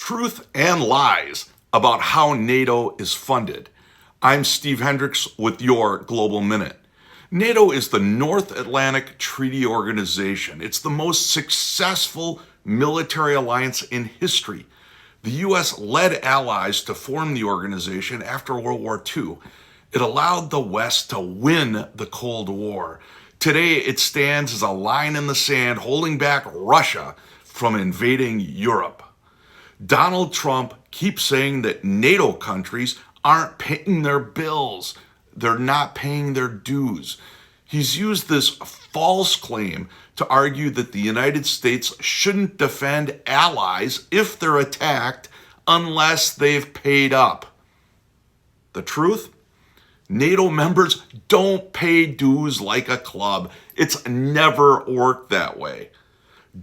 truth and lies about how NATO is funded. I'm Steve Hendrix with your Global Minute. NATO is the North Atlantic Treaty Organization. It's the most successful military alliance in history. The U.S. led allies to form the organization after World War II. It allowed the West to win the Cold War. Today, it stands as a line in the sand holding back Russia from invading Europe. Donald Trump keeps saying that NATO countries aren't paying their bills. They're not paying their dues. He's used this false claim to argue that the United States shouldn't defend allies if they're attacked unless they've paid up. The truth? NATO members don't pay dues like a club. It's never worked that way.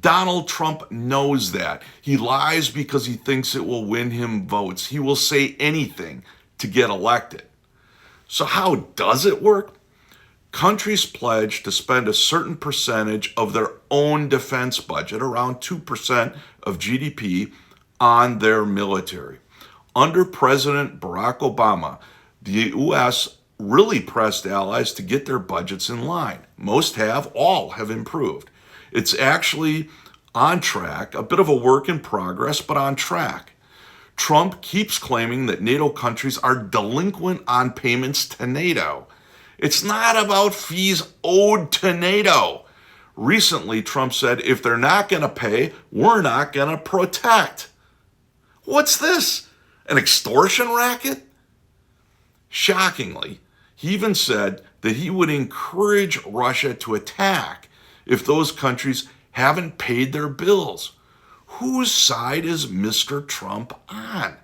Donald Trump knows that. He lies because he thinks it will win him votes. He will say anything to get elected. So how does it work? Countries pledge to spend a certain percentage of their own defense budget, around 2% of GDP, on their military. Under President Barack Obama, the U.S. really pressed allies to get their budgets in line. Most have, all have improved. It's actually on track, a bit of a work in progress, but on track. Trump keeps claiming that NATO countries are delinquent on payments to NATO. It's not about fees owed to NATO. Recently, Trump said, if they're not going to pay, we're not going to protect. What's this? An extortion racket? Shockingly, he even said that he would encourage Russia to attack if those countries haven't paid their bills. Whose side is Mr. Trump on?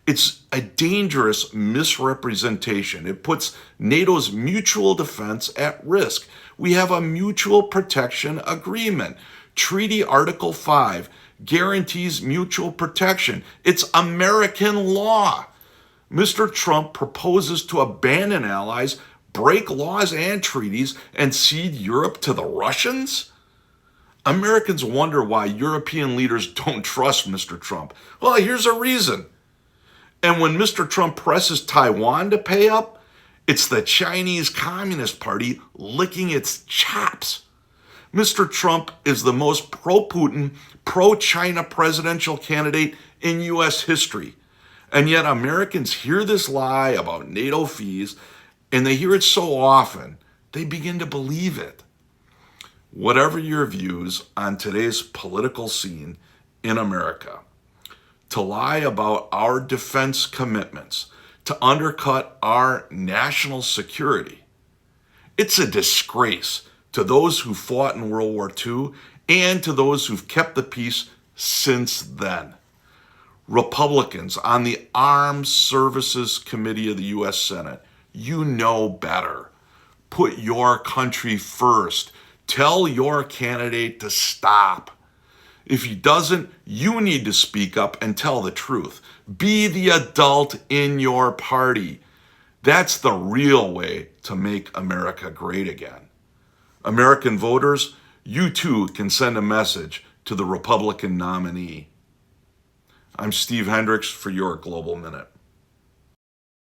It's a dangerous misrepresentation. It puts NATO's mutual defense at risk. We have a mutual protection agreement. Treaty Article 5 guarantees mutual protection. It's American law. Mr. Trump proposes to abandon allies, break laws and treaties, and cede Europe to the Russians? Americans wonder why European leaders don't trust Mr. Trump. Well, here's a reason. And when Mr. Trump presses Taiwan to pay up, it's the Chinese Communist Party licking its chops. Mr. Trump is the most pro-Putin, pro-China presidential candidate in U.S. history. And yet Americans hear this lie about NATO fees, and they hear it so often, they begin to believe it. Whatever your views on today's political scene in America, to lie about our defense commitments, to undercut our national security, it's a disgrace to those who fought in World War II and to those who've kept the peace since then. Republicans on the Armed Services Committee of the U.S. Senate, you know better. Put your country first. Tell your candidate to stop. If he doesn't, you need to speak up and tell the truth. Be the adult in your party. That's the real way to make America great again. American voters, you too can send a message to the Republican nominee. I'm Steve Hendrix for your Global Minute.